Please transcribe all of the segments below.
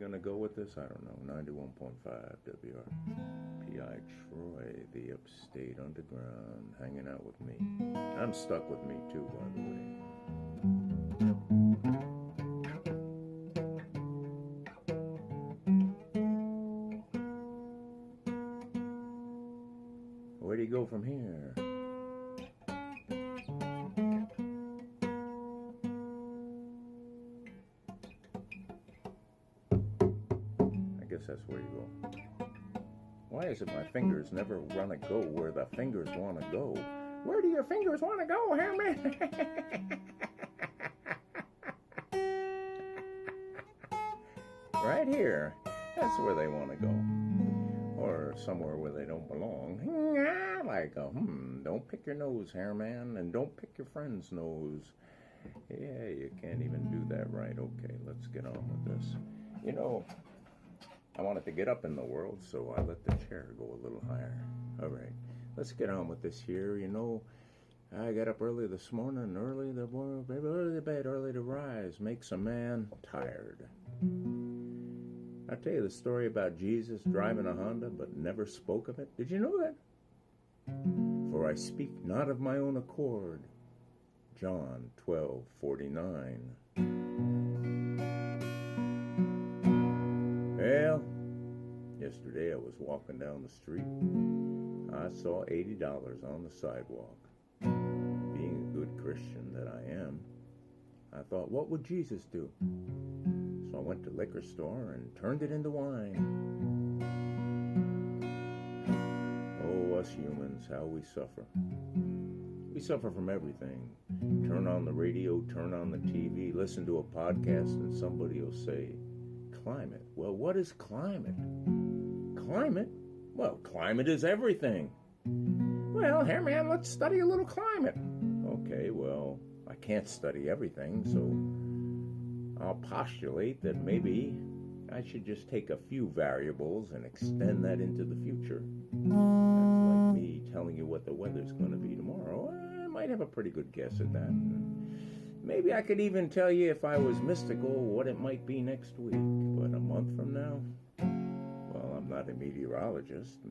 going to go with this? I don't know. 91.5 WRPI Troy, the Upstate Underground, hanging out with me. I'm stuck with me too, by the way. Where do you go from here? I guess that's where you go. Why is it my fingers never want to go where the fingers want to go? Where do your fingers want to go, Herman? Right here. That's where they want to go. Or somewhere where they don't belong. Like, don't pick your nose, Hairman, and don't pick your friend's nose. Yeah, you can't even do that right. Okay, let's get on with this. You know, I wanted to get up in the world, so I let the chair go a little higher. All right, let's get on with this here. You know, I got up early this morning, early to bed, early to rise, makes a man tired. I'll tell you the story about Jesus driving a Honda, but never spoke of it. Did you know that? For I speak not of my own accord. John 12:49. Well, yesterday I was walking down the street. I saw $80 on the sidewalk. Being a good Christian that I am, I thought, what would Jesus do? So I went to the liquor store and turned it into wine. Oh, us humans, how we suffer. We suffer from everything. Turn on the radio, turn on the TV, listen to a podcast, and somebody will say, climate. Well, what is climate? Climate? Well, climate is everything. Well, here, man, let's study a little climate. Okay, well, I can't study everything, so I'll postulate that maybe I should just take a few variables and extend that into the future. That's like me telling you what the weather's going to be tomorrow. I might have a pretty good guess at that. Maybe I could even tell you, if I was mystical, what it might be next week. But a month from now? Well, I'm not a meteorologist.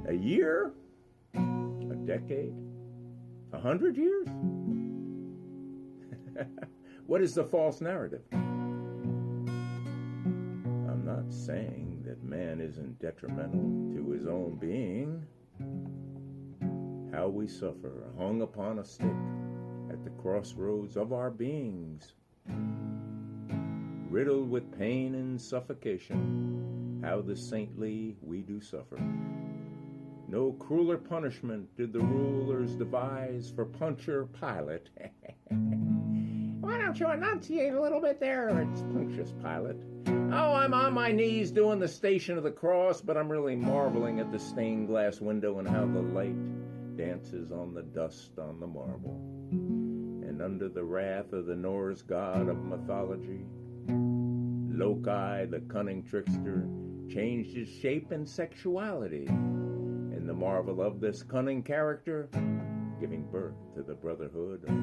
A year? A decade? 100 years? What is the false narrative? I'm not saying that man isn't detrimental to his own being. How we suffer, hung upon a stick at the crossroads of our beings. Riddled with pain and suffocation, how the saintly we do suffer. No crueler punishment did the rulers devise for Pontius Pilate. Why don't you enunciate a little bit there? It's Pontius Pilate. Oh, I'm on my knees doing the Station of the Cross, but I'm really marveling at the stained glass window and how the light dances on the dust on the marble. And under the wrath of the Norse god of mythology, Loki, the cunning trickster, changed his shape and sexuality. And the marvel of this cunning character, giving birth to the brotherhood of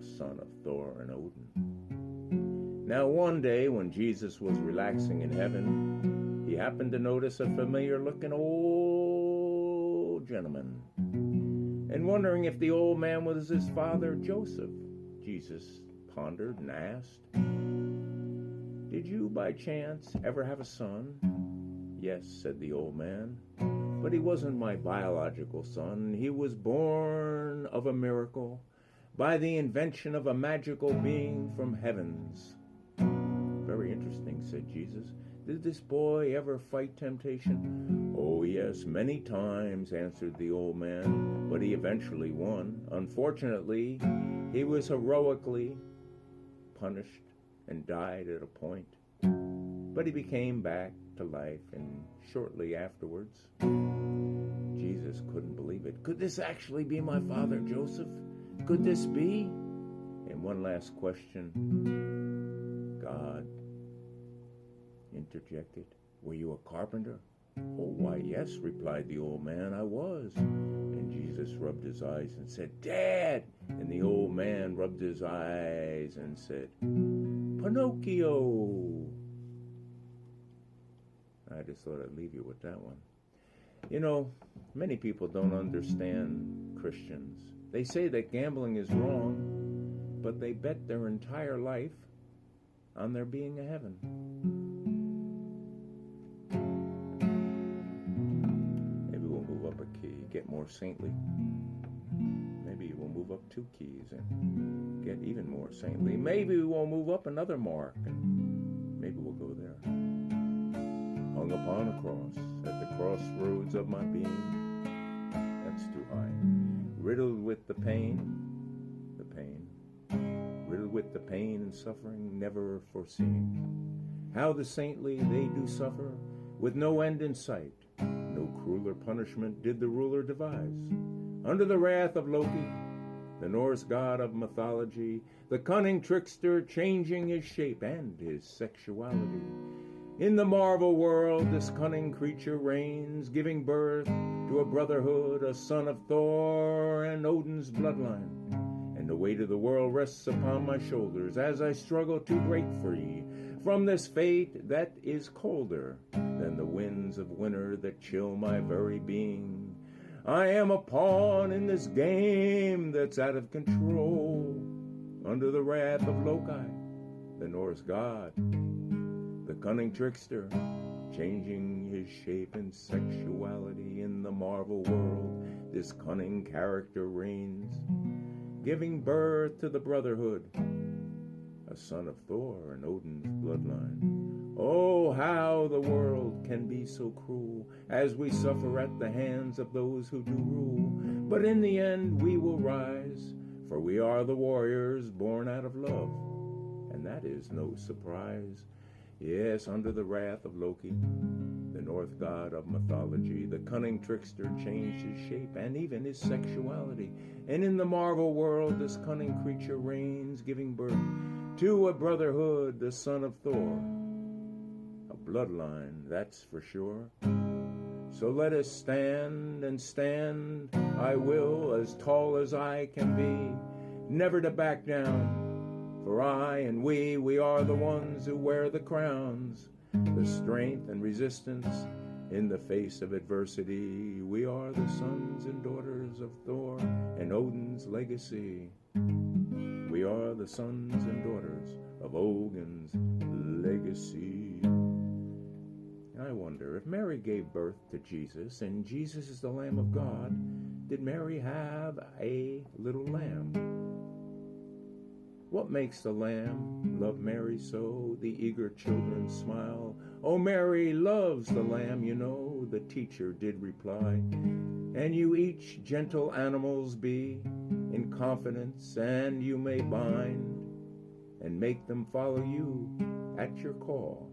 a son of Thor and Odin. Now one day when Jesus was relaxing in heaven, he happened to notice a familiar-looking old gentleman. And wondering if the old man was his father, Joseph, Jesus pondered and asked, "Did you by chance ever have a son?" "Yes," said the old man, "but he wasn't my biological son. He was born of a miracle by the invention of a magical being from heavens." "Very interesting," said Jesus. "Did this boy ever fight temptation?" "Oh, yes, many times," answered the old man, "but he eventually won. Unfortunately, he was heroically punished and died at a point. But he became back to life, and shortly afterwards, Jesus couldn't believe it. Could this actually be my father, Joseph? Could this be? And one last question. God interjected, "Were you a carpenter?" "Oh, why, yes," replied the old man, "I was." And Jesus rubbed his eyes and said, "Dad!" And the old man rubbed his eyes and said, "Pinocchio!" I just thought I'd leave you with that one. You know, many people don't understand Christians. They say that gambling is wrong, but they bet their entire life on there being a heaven. Maybe we'll move up a key, get more saintly. Maybe we'll move up 2 keys and get even more saintly. Maybe we'll move up another mark, and maybe we'll go there. Hung upon a cross, at the crossroads of my being. That's too high. Riddled with the pain, riddled with the pain and suffering never foreseeing. How the saintly they do suffer, with no end in sight. No crueler punishment did the ruler devise. Under the wrath of Loki, the Norse god of mythology, the cunning trickster changing his shape and his sexuality. In the marvel world this cunning creature reigns, giving birth to a brotherhood, a son of Thor and Odin's bloodline. And the weight of the world rests upon my shoulders as I struggle to break free from this fate that is colder than the winds of winter that chill my very being. I am a pawn in this game that's out of control, under the wrath of Loki, the Norse god, the cunning trickster, changing his shape and sexuality. In the marvel world this cunning character reigns, giving birth to the brotherhood, a son of Thor and Odin's bloodline. Oh, how the world can be so cruel, as we suffer at the hands of those who do rule. But in the end we will rise, for we are the warriors born out of love, and that is no surprise. Yes, under the wrath of Loki, the Norse god of mythology, the cunning trickster changed his shape and even his sexuality. And in the marvel world this cunning creature reigns, giving birth to a brotherhood, the son of Thor. A bloodline, that's for sure. So let us stand, and stand I will, as tall as I can be, never to back down. For I and we are the ones who wear the crowns, the strength and resistance in the face of adversity. We are the sons and daughters of Thor and Odin's legacy. We are the sons and daughters of Odin's legacy. I wonder, if Mary gave birth to Jesus, and Jesus is the Lamb of God, did Mary have a little lamb? What makes the lamb love Mary so? The eager children smile. Oh, Mary loves the lamb, you know, the teacher did reply. And you each gentle animals be, in confidence, and you may bind and make them follow you at your call,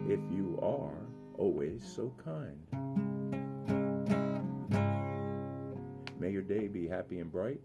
if you are always so kind. May your day be happy and bright.